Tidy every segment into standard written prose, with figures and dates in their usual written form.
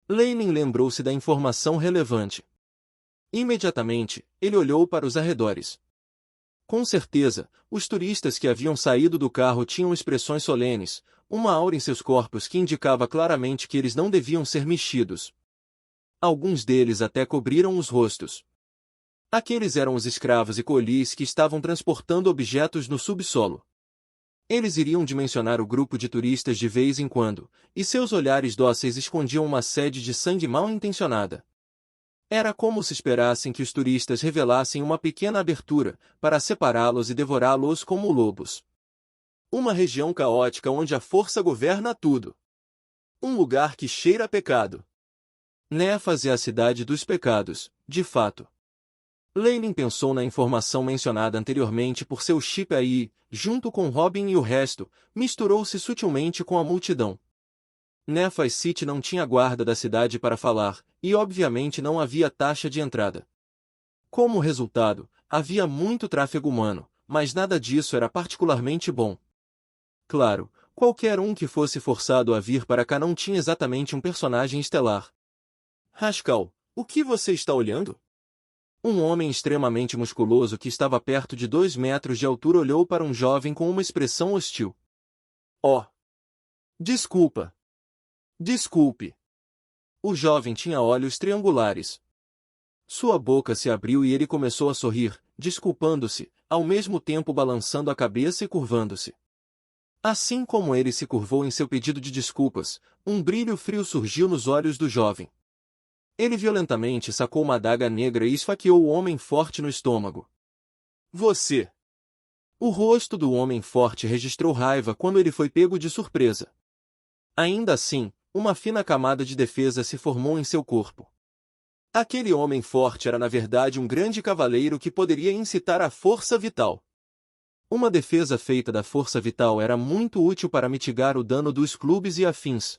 Lenin lembrou-se da informação relevante. Imediatamente, ele olhou para os arredores. Com certeza, os turistas que haviam saído do carro tinham expressões solenes, uma aura em seus corpos que indicava claramente que eles não deviam ser mexidos. Alguns deles até cobriram os rostos. Aqueles eram os escravos e colis que estavam transportando objetos no subsolo. Eles iriam dimensionar o grupo de turistas de vez em quando, e seus olhares dóceis escondiam uma sede de sangue mal intencionada. Era como se esperassem que os turistas revelassem uma pequena abertura, para separá-los e devorá-los como lobos. Uma região caótica onde a força governa tudo. Um lugar que cheira a pecado. Nefas é a cidade dos pecados, de fato. Lenin pensou na informação mencionada anteriormente por seu chip aí, junto com Robin e o resto, misturou-se sutilmente com a multidão. Nefas City não tinha guarda da cidade para falar, e obviamente não havia taxa de entrada. Como resultado, havia muito tráfego humano, mas nada disso era particularmente bom. Claro, qualquer um que fosse forçado a vir para cá não tinha exatamente um personagem estelar. Rascal, o que você está olhando? Um homem extremamente musculoso que estava perto de 2 metros de altura olhou para um jovem com uma expressão hostil. Oh! Desculpa! Desculpe! O jovem tinha olhos triangulares. Sua boca se abriu e ele começou a sorrir, desculpando-se, ao mesmo tempo balançando a cabeça e curvando-se. Assim como ele se curvou em seu pedido de desculpas, um brilho frio surgiu nos olhos do jovem. Ele violentamente sacou uma adaga negra e esfaqueou o homem forte no estômago. Você! O rosto do homem forte registrou raiva quando ele foi pego de surpresa. Ainda assim, uma fina camada de defesa se formou em seu corpo. Aquele homem forte era na verdade um grande cavaleiro que poderia incitar a força vital. Uma defesa feita da força vital era muito útil para mitigar o dano dos clubes e afins.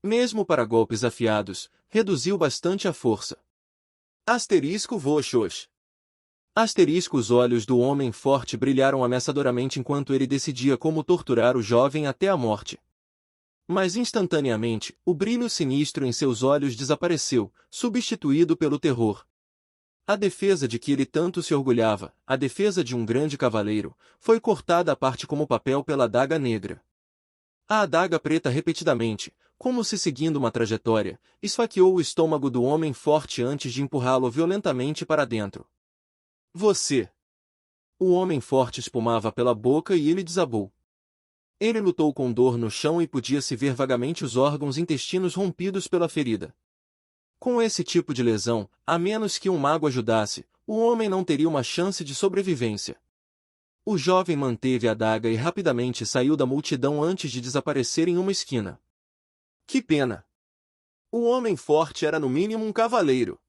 Mesmo para golpes afiados, reduziu bastante a força. Asterisco Voxos. Asterisco. Os olhos do homem forte brilharam ameaçadoramente enquanto ele decidia como torturar o jovem até a morte. Mas instantaneamente, o brilho sinistro em seus olhos desapareceu, substituído pelo terror. A defesa de que ele tanto se orgulhava, a defesa de um grande cavaleiro, foi cortada à parte como papel pela adaga negra. A adaga preta repetidamente, como se seguindo uma trajetória, esfaqueou o estômago do homem forte antes de empurrá-lo violentamente para dentro. Você! O homem forte espumava pela boca e ele desabou. Ele lutou com dor no chão e podia-se ver vagamente os órgãos intestinos rompidos pela ferida. Com esse tipo de lesão, a menos que um mago ajudasse, o homem não teria uma chance de sobrevivência. O jovem manteve a adaga e rapidamente saiu da multidão antes de desaparecer em uma esquina. Que pena! O homem forte era no mínimo um cavaleiro.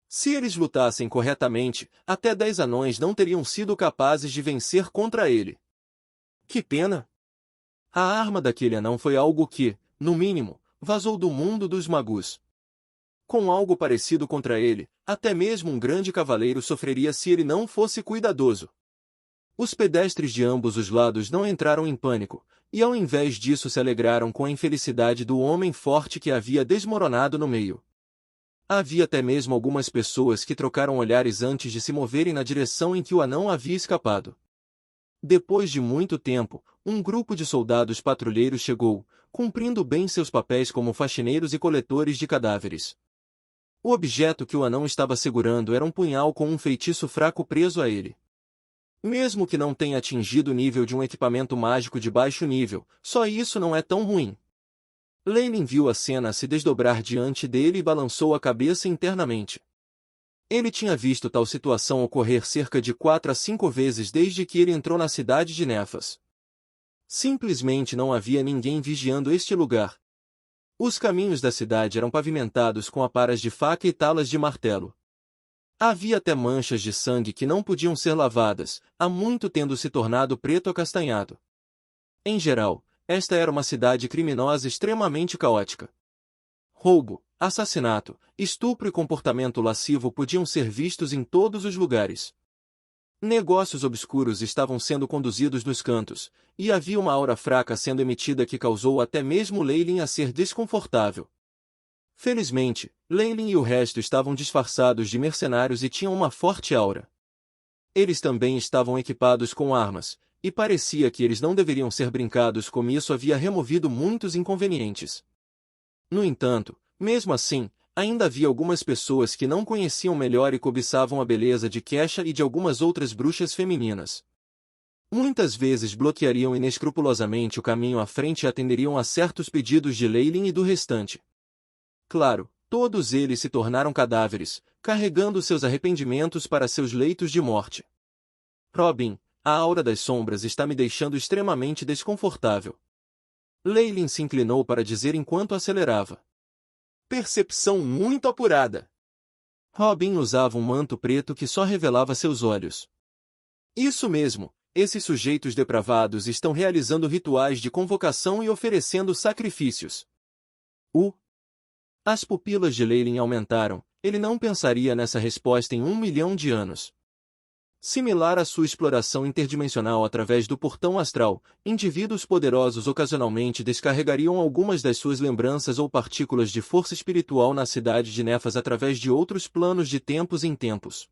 Se eles lutassem corretamente, até 10 anões não teriam sido capazes de vencer contra ele. Que pena! A arma daquele anão foi algo que, no mínimo, vazou do mundo dos magus. Com algo parecido contra ele, até mesmo um grande cavaleiro sofreria se ele não fosse cuidadoso. Os pedestres de ambos os lados não entraram em pânico, e ao invés disso se alegraram com a infelicidade do homem forte que havia desmoronado no meio. Havia até mesmo algumas pessoas que trocaram olhares antes de se moverem na direção em que o anão havia escapado. Depois de muito tempo, um grupo de soldados patrulheiros chegou, cumprindo bem seus papéis como faxineiros e coletores de cadáveres. O objeto que o anão estava segurando era um punhal com um feitiço fraco preso a ele. Mesmo que não tenha atingido o nível de um equipamento mágico de baixo nível, só isso não é tão ruim. Lenin viu a cena se desdobrar diante dele e balançou a cabeça internamente. Ele tinha visto tal situação ocorrer cerca de 4 a 5 vezes desde que ele entrou na cidade de Nefas. Simplesmente não havia ninguém vigiando este lugar. Os caminhos da cidade eram pavimentados com aparas de faca e talas de martelo. Havia até manchas de sangue que não podiam ser lavadas, há muito tendo se tornado preto acastanhado. Em geral, esta era uma cidade criminosa extremamente caótica. Roubo, assassinato, estupro e comportamento lascivo podiam ser vistos em todos os lugares. Negócios obscuros estavam sendo conduzidos nos cantos, e havia uma aura fraca sendo emitida que causou até mesmo Leilin a ser desconfortável. Felizmente, Leylin e o resto estavam disfarçados de mercenários e tinham uma forte aura. Eles também estavam equipados com armas, e parecia que eles não deveriam ser brincados como isso havia removido muitos inconvenientes. No entanto, mesmo assim, ainda havia algumas pessoas que não conheciam melhor e cobiçavam a beleza de Kesha e de algumas outras bruxas femininas. Muitas vezes bloqueariam inescrupulosamente o caminho à frente e atenderiam a certos pedidos de Leylin e do restante. Claro, todos eles se tornaram cadáveres, carregando seus arrependimentos para seus leitos de morte. Robin, a aura das sombras está me deixando extremamente desconfortável. Leylin se inclinou para dizer enquanto acelerava. Percepção muito apurada. Robin usava um manto preto que só revelava seus olhos. Isso mesmo, esses sujeitos depravados estão realizando rituais de convocação e oferecendo sacrifícios. As pupilas de Leylin aumentaram, ele não pensaria nessa resposta em 1 milhão de anos. Similar à sua exploração interdimensional através do portão astral, indivíduos poderosos ocasionalmente descarregariam algumas das suas lembranças ou partículas de força espiritual na cidade de Nefas através de outros planos de tempos em tempos.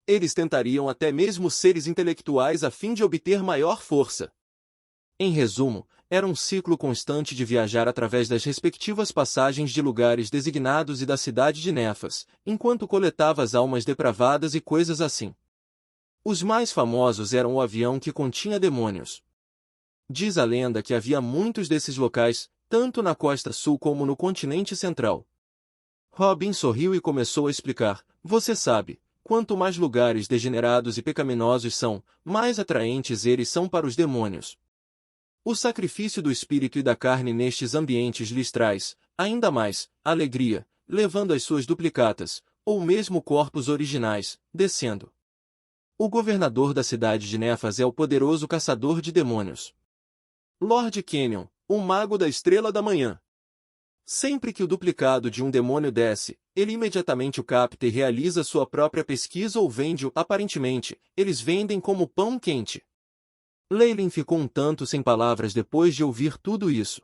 Eles tentariam até mesmo seres intelectuais a fim de obter maior força. Em resumo, era um ciclo constante de viajar através das respectivas passagens de lugares designados e da cidade de Nefas, enquanto coletava as almas depravadas e coisas assim. Os mais famosos eram o avião que continha demônios. Diz a lenda que havia muitos desses locais, tanto na costa sul como no continente central. Robin sorriu e começou a explicar. Você sabe, quanto mais lugares degenerados e pecaminosos são, mais atraentes eles são para os demônios. O sacrifício do espírito e da carne nestes ambientes lhes traz, ainda mais, alegria, levando as suas duplicatas, ou mesmo corpos originais, descendo. O governador da cidade de Nefas é o poderoso caçador de demônios. Lord Kenyon, o mago da estrela da manhã. Sempre que o duplicado de um demônio desce, ele imediatamente o capta e realiza sua própria pesquisa ou vende-o. Aparentemente, eles vendem como pão quente. Leylin ficou um tanto sem palavras depois de ouvir tudo isso.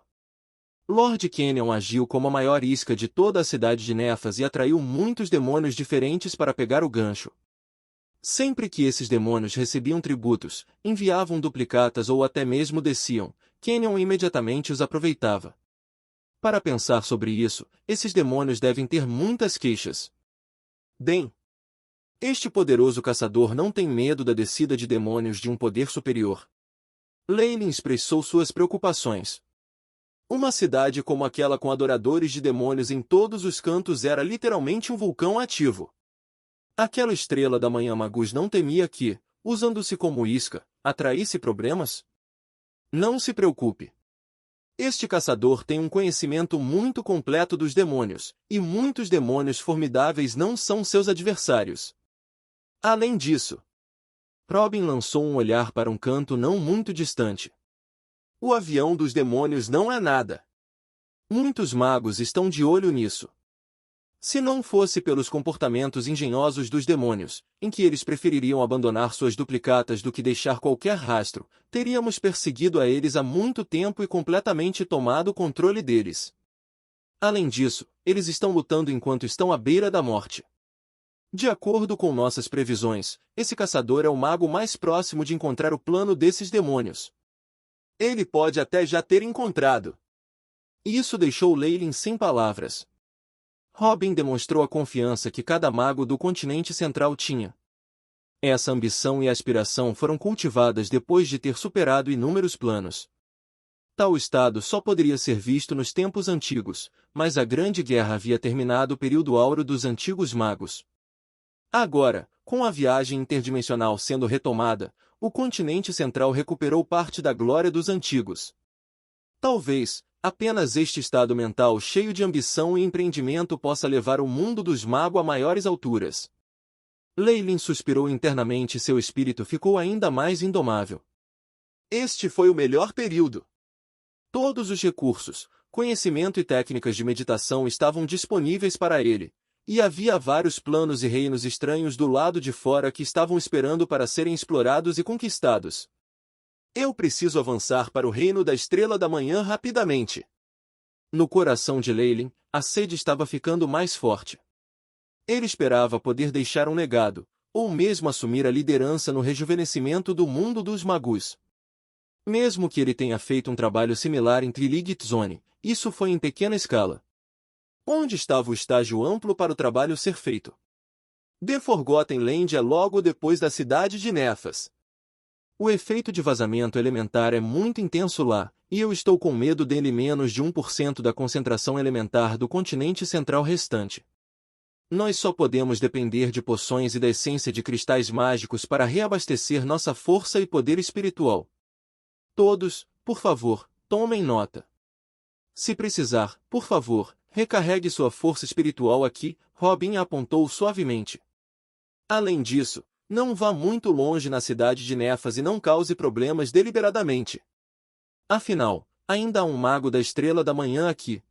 Lord Kenyon agiu como a maior isca de toda a cidade de Nefas e atraiu muitos demônios diferentes para pegar o gancho. Sempre que esses demônios recebiam tributos, enviavam duplicatas ou até mesmo desciam, Kenyon imediatamente os aproveitava. Para pensar sobre isso, esses demônios devem ter muitas queixas. Bem, este poderoso caçador não tem medo da descida de demônios de um poder superior. Leylin expressou suas preocupações. Uma cidade como aquela com adoradores de demônios em todos os cantos era literalmente um vulcão ativo. Aquela estrela da manhã Magus não temia que, usando-se como isca, atraísse problemas? Não se preocupe. Este caçador tem um conhecimento muito completo dos demônios, e muitos demônios formidáveis não são seus adversários. Além disso, Robin lançou um olhar para um canto não muito distante. O avião dos demônios não é nada. Muitos magos estão de olho nisso. Se não fosse pelos comportamentos engenhosos dos demônios, em que eles prefeririam abandonar suas duplicatas do que deixar qualquer rastro, teríamos perseguido a eles há muito tempo e completamente tomado o controle deles. Além disso, eles estão lutando enquanto estão à beira da morte. De acordo com nossas previsões, esse caçador é o mago mais próximo de encontrar o plano desses demônios. Ele pode até já ter encontrado. Isso deixou Leylin sem palavras. Robin demonstrou a confiança que cada mago do continente central tinha. Essa ambição e aspiração foram cultivadas depois de ter superado inúmeros planos. Tal estado só poderia ser visto nos tempos antigos, mas a Grande Guerra havia terminado o período áureo dos antigos magos. Agora, com a viagem interdimensional sendo retomada, o continente central recuperou parte da glória dos antigos. Talvez, apenas este estado mental cheio de ambição e empreendimento possa levar o mundo dos magos a maiores alturas. Leylin suspirou internamente e seu espírito ficou ainda mais indomável. Este foi o melhor período. Todos os recursos, conhecimento e técnicas de meditação estavam disponíveis para ele, e havia vários planos e reinos estranhos do lado de fora que estavam esperando para serem explorados e conquistados. Eu preciso avançar para o reino da Estrela da Manhã rapidamente. No coração de Leylin, a sede estava ficando mais forte. Ele esperava poder deixar um legado, ou mesmo assumir a liderança no rejuvenescimento do mundo dos magus. Mesmo que ele tenha feito um trabalho similar em Triligit Zone, isso foi em pequena escala. Onde estava o estágio amplo para o trabalho ser feito? The Forgotten Land é logo depois da cidade de Nefas. O efeito de vazamento elementar é muito intenso lá, e eu estou com medo dele menos de 1% da concentração elementar do continente central restante. Nós só podemos depender de poções e da essência de cristais mágicos para reabastecer nossa força e poder espiritual. Todos, por favor, tomem nota. Se precisar, por favor, recarregue sua força espiritual aqui, Robin apontou suavemente. Além disso, não vá muito longe na cidade de Nefas e não cause problemas deliberadamente. Afinal, ainda há um mago da Estrela da Manhã aqui.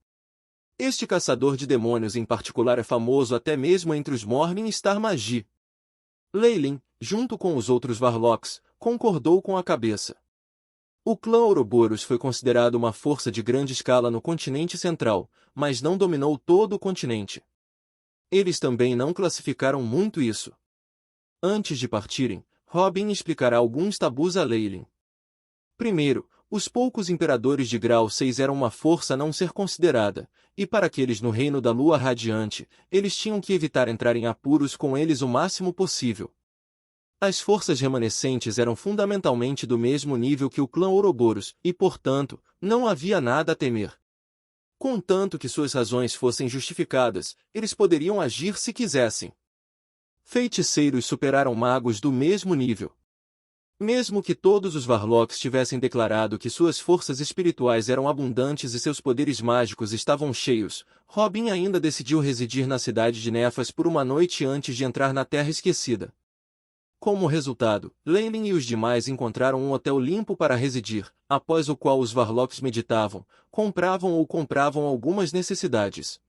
Este caçador de demônios em particular é famoso até mesmo entre os Morningstar Magi. Leylin, junto com os outros Varlocks, concordou com a cabeça. O clã Ouroboros foi considerado uma força de grande escala no continente central, mas não dominou todo o continente. Eles também não classificaram muito isso. Antes de partirem, Robin explicará alguns tabus a Leylin. Primeiro, os poucos imperadores de grau 6 eram uma força a não ser considerada, e para aqueles no reino da lua radiante, eles tinham que evitar entrar em apuros com eles o máximo possível. As forças remanescentes eram fundamentalmente do mesmo nível que o clã Ouroboros, e portanto, não havia nada a temer. Contanto que suas razões fossem justificadas, eles poderiam agir se quisessem. Feiticeiros superaram magos do mesmo nível. Mesmo que todos os Varlocks tivessem declarado que suas forças espirituais eram abundantes e seus poderes mágicos estavam cheios, Robin ainda decidiu residir na cidade de Nefas por uma noite antes de entrar na Terra Esquecida. Como resultado, Leylin e os demais encontraram um hotel limpo para residir, após o qual os Varlocks meditavam, compravam algumas necessidades.